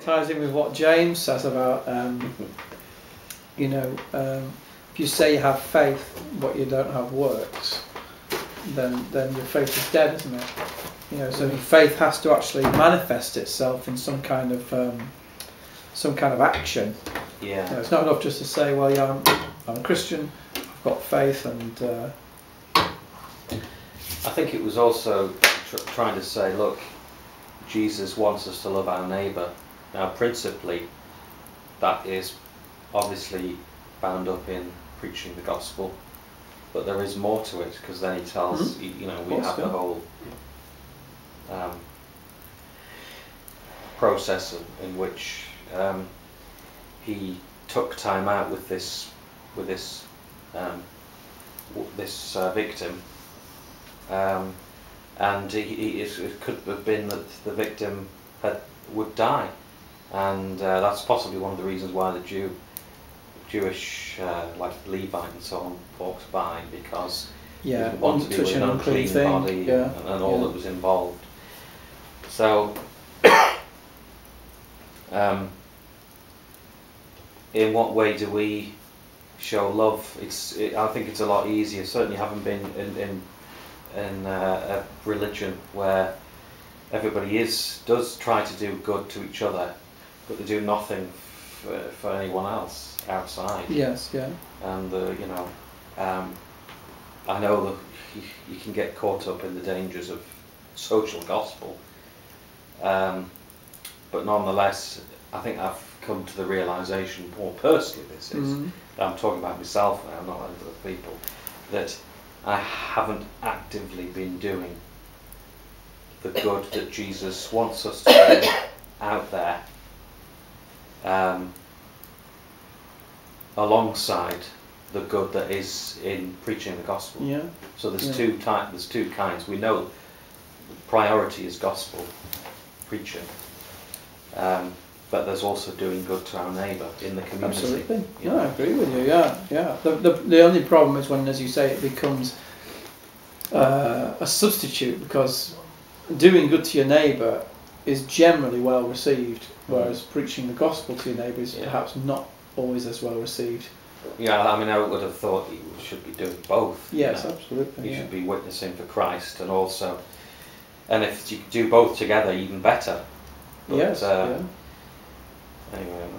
ties in with what James says about, if you say you have faith but you don't have works, then your faith is dead, isn't it? So your faith has to actually manifest itself in some kind of action. Yeah. It's not enough just to say, well, yeah, I'm a Christian, I've got faith, and I think it was also trying to say, look, Jesus wants us to love our neighbour. Now, principally, that is obviously bound up in preaching the gospel, but there is more to it, because then he tells, we have the whole process in which he took time out with this victim, and it could have been that the victim would die, and that's possibly one of the reasons why the Jewish like Levite and so on walks by, because he didn't want to be with an unclean body and all that was involved. So in what way do we show love? I think it's a lot easier, certainly having been in a religion where everybody does try to do good to each other, but they do nothing for anyone else outside. Yes, yeah. And I know that you can get caught up in the dangers of social gospel, but nonetheless, I think I've come to the realisation, more personally this is, that I'm talking about myself now, not other people, that I haven't actively been doing the good that Jesus wants us to do out there, alongside the good that is in preaching the gospel. Yeah. So there's two kinds. We know the priority is gospel preaching, but there's also doing good to our neighbour in the community. Absolutely. Yeah, I agree with you. Yeah. The only problem is when, as you say, it becomes a substitute, because doing good to your neighbour is generally well received, whereas preaching the gospel to your neighbour is perhaps not always as well received. Yeah, I mean, I would have thought you should be doing both. Yes, absolutely. You should be witnessing for Christ, and also, and if you do both together, even better. But, yes. Anyway,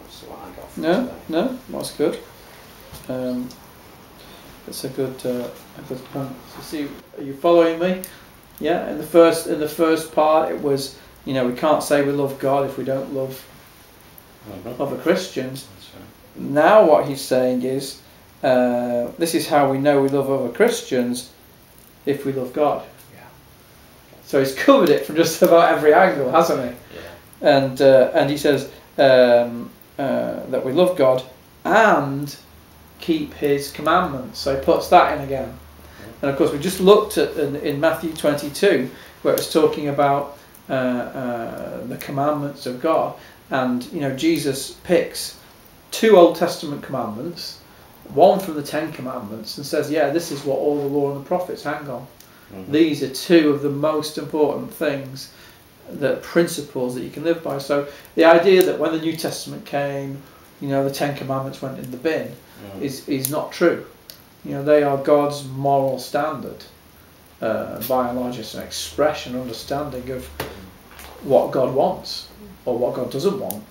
that's what I got from today. No, that's good. That's a good point. So, see, are you following me? Yeah. In the first part, it was, we can't say we love God if we don't love other Christians. That's right. Now what he's saying is, this is how we know we love other Christians, if we love God. Yeah. So he's covered it from just about every angle, hasn't he? Yeah. And he says that we love God and keep His commandments. So he puts that in again. And of course, we just looked at in Matthew 22, where it's talking about the commandments of God, and Jesus picks 2 Old Testament commandments, one from the 10 Commandments, and says, this is what all the law and the prophets hang on. These are 2 of the most important things, the principles that you can live by. So the idea that when the New Testament came, the 10 Commandments went in the bin is not true. They are God's moral standard. By and large, it's an expression, understanding of what God wants or what God doesn't want.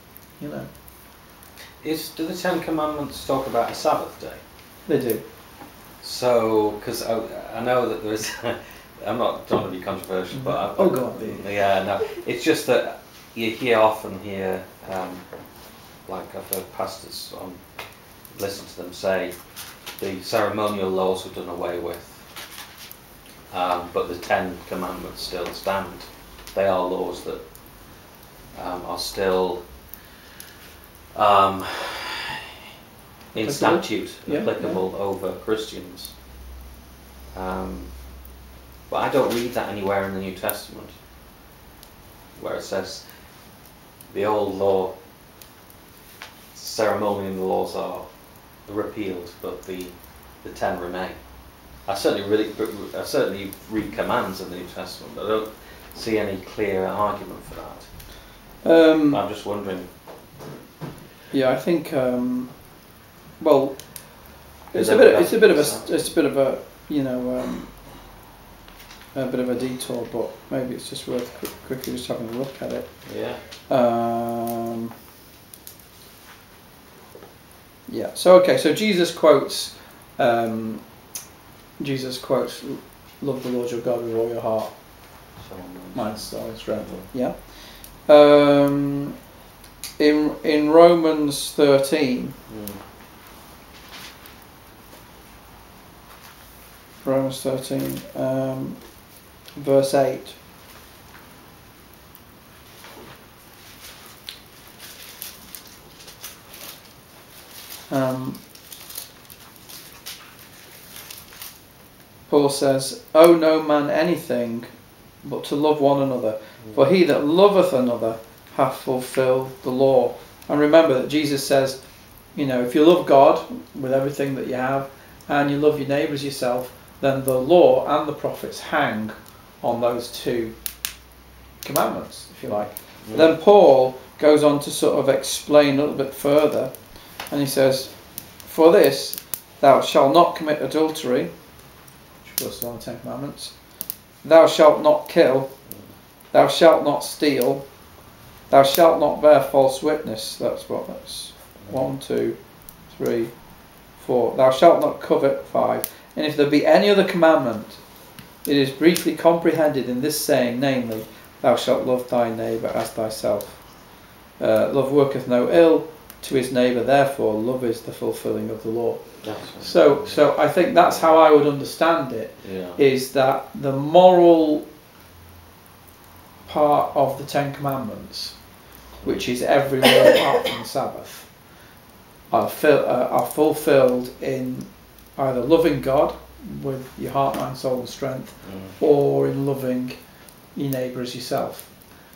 Do the 10 Commandments talk about a Sabbath day? They do. So, because I know that there's, I'm not trying to be controversial, but go on. Yeah, no, it's just that you often hear, like I've heard pastors listen to them say, the ceremonial laws were done away with, but the 10 Commandments still stand. They are laws that are still in statute applicable over Christians. But I don't read that anywhere in the New Testament, where it says the old law, ceremonial laws are repealed, but the 10 remain. I certainly read commands in the New Testament, but I don't see any clear argument for that. I'm just wondering. Yeah, I think. Well, it's a bit of a you know a bit of a detour, but maybe it's just worth quickly just having a look at it. Yeah. Yeah. So okay. So Jesus quotes. Love the Lord your God with all your heart, mind, soul, and strength. Yeah. In Romans 13. Romans 13, verse 8. Paul says, "Owe no man anything but to love one another, for he that loveth another hath fulfilled the law." And remember that Jesus says, you know, if you love God with everything that you have, and you love your neighbour as yourself, then the law and the prophets hang on those two commandments, if you like. Then Paul goes on to sort of explain a little bit further, and he says, "For this, thou shalt not commit adultery," which was one of the 10 commandments. "Thou shalt not kill. Thou shalt not steal. Thou shalt not bear false witness." That's 1, 2, 3, 4. "Thou shalt not covet." 5. "And if there be any other commandment, it is briefly comprehended in this saying, namely, thou shalt love thy neighbour as thyself. Love worketh no ill to his neighbour, therefore love is the fulfilling of the law." So I think that's how I would understand it. Yeah. Is that the moral part of the 10 Commandments, which is every law apart from the Sabbath, are fulfilled in either loving God with your heart, mind, soul and strength, or in loving your neighbour as yourself.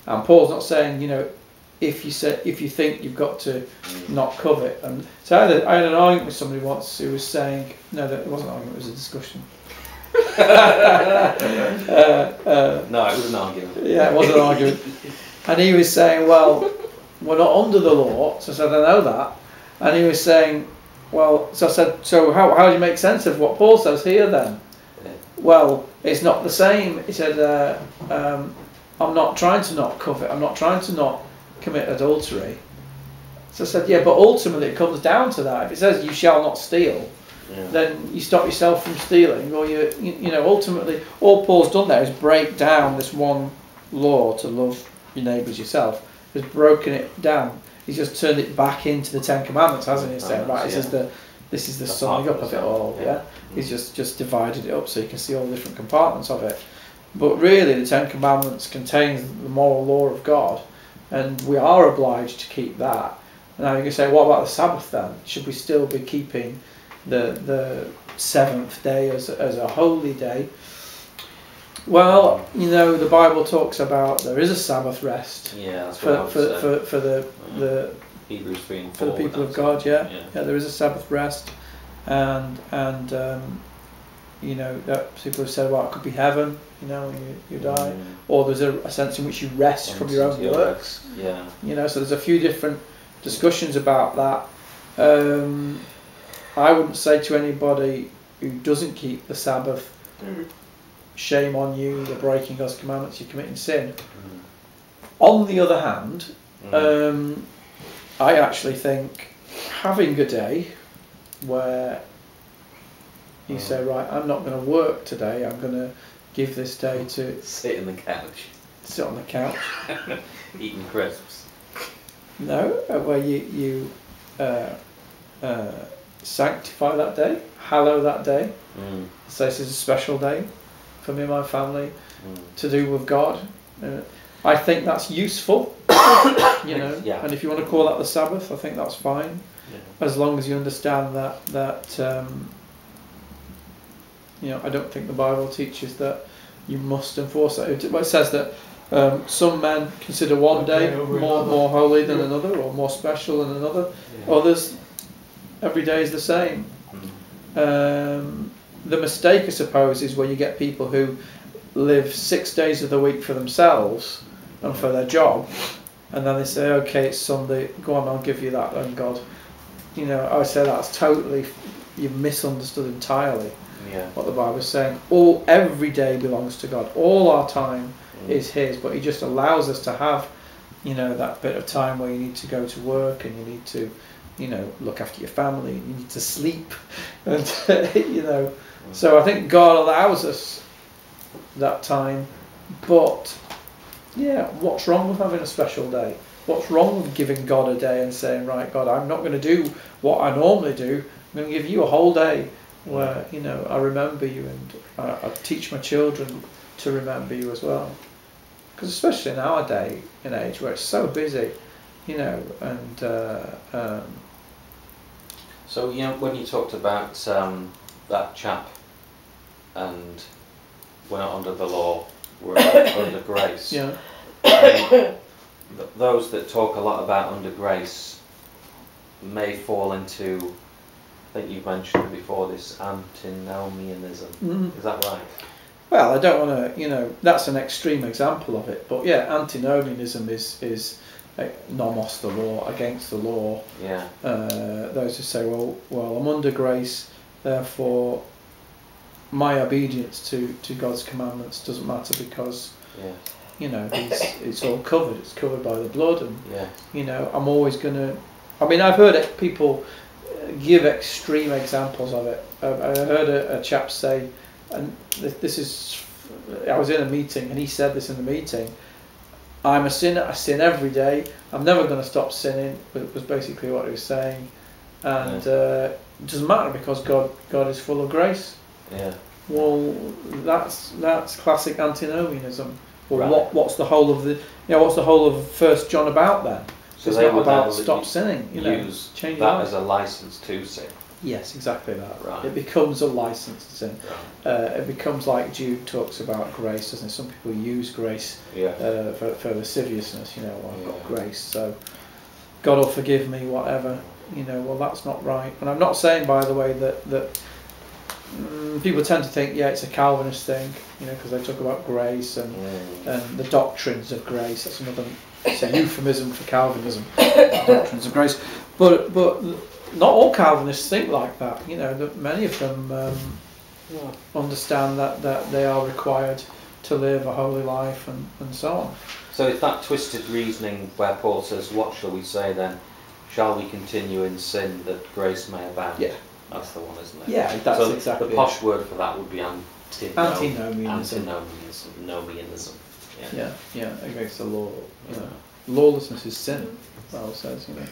And Paul's not saying, you know, if you think you've got to not covet. And so I had an argument with somebody once who was saying, no, that it wasn't an argument, it was a discussion. No, it was an argument. Yeah, it was an argument. And he was saying, well, we're not under the law. So I said, I know that. And he was saying, well, so I said, so how do you make sense of what Paul says here then? Yeah. Well, it's not the same. He said, I'm not trying to not covet. I'm not trying to not commit adultery. So I said, yeah, but ultimately it comes down to that. If it says you shall not steal, then you stop yourself from stealing, or you know, ultimately all Paul's done there is break down this one law to love your neighbour as yourself. He's broken it down. He's just turned it back into the 10 Commandments, hasn't he? Saying, right, this is the summing up of it all. Yeah, he's just divided it up so you can see all the different compartments of it. But really, the 10 Commandments contains the moral law of God, and we are obliged to keep that. Now you can say, what about the Sabbath then? Should we still be keeping the seventh day as a holy day? Well, you know, the Bible talks about there is a Sabbath rest. Yeah, that's for what the Hebrews 3 and 4 for the people of God. Yeah, there is a Sabbath rest, and you know, that people have said, well, it could be heaven, you know, when you die, or there's a sense in which you rest from your own works. Yeah, you know, so there's a few different discussions about that. I wouldn't say to anybody who doesn't keep the Sabbath, shame on you, you're breaking God's commandments, you're committing sin. On the other hand, I actually think having a day where you say, right, I'm not going to work today, I'm going to give this day to sit on the couch, eating crisps. No, where you sanctify that day, hallow that day. Say this is a special day for me and my family to do with God. I think that's useful, you know. Yeah. And if you want to call that the Sabbath, I think that's fine, as long as you understand that you know, I don't think the Bible teaches that you must enforce that. It says that some men consider one day more holy than another, or more special than another. Others, every day is the same. The mistake, I suppose, is when you get people who live 6 days of the week for themselves and for their job, and then they say, okay, it's Sunday, go on, I'll give you that then, God. You know, I would say that's totally, you've misunderstood entirely what the Bible is saying. Every day belongs to God. All our time is His, but He just allows us to have, you know, that bit of time where you need to go to work and you need to, you know, look after your family, you need to sleep, and you know. So I think God allows us that time, but yeah, what's wrong with having a special day? What's wrong with giving God a day and saying, right, God, I'm not going to do what I normally do. I'm going to give you a whole day where, you know, I remember you, and I teach my children to remember you as well. Because especially in our day and age where it's so busy, you know, and so, you know, when you talked about that chap and we're not under the law, we're under grace. Yeah. Those that talk a lot about under grace may fall into, I think you've mentioned before, this antinomianism. Mm. Is that right? Well, I don't want to, you know, that's an extreme example of it, but yeah, antinomianism is nomos, the law, against the law. Yeah. Those who say, well, I'm under grace, therefore my obedience to God's commandments doesn't matter because, you know, it's all covered. It's covered by the blood, and you know, I'm always going to. I mean, I've heard people give extreme examples of it. I heard a chap say, and this is, I was in a meeting and he said this in the meeting, I'm a sinner, I sin every day, I'm never going to stop sinning, was basically what he was saying. And it doesn't matter because God is full of grace. Yeah. Well, that's classic antinomianism. Well, Right. what's the whole of what's the whole of 1 John about then? So it's they not would about then stop sinning, you know, use change that your life. as a license to sin. Yes, exactly that. Right. It becomes a license to sin. Right. It becomes like Jude talks about grace, doesn't it? Some people use grace for lasciviousness, you know, I've got grace, so God will forgive me, whatever. You know, well, that's not right. And I'm not saying, by the way, that people tend to think, it's a Calvinist thing, you know, because they talk about grace and the doctrines of grace. That's another, it's a euphemism for Calvinism, doctrines of grace. But not all Calvinists think like that. You know, many of them understand that they are required to live a holy life and so on. So it's that twisted reasoning where Paul says, what shall we say then? Shall we continue in sin that grace may abound? Yeah. That's the one, isn't it? Yeah, that's so exactly the posh word for that would be antinomianism. Yeah, against the law. You know. Lawlessness is sin, the Bible says, you know.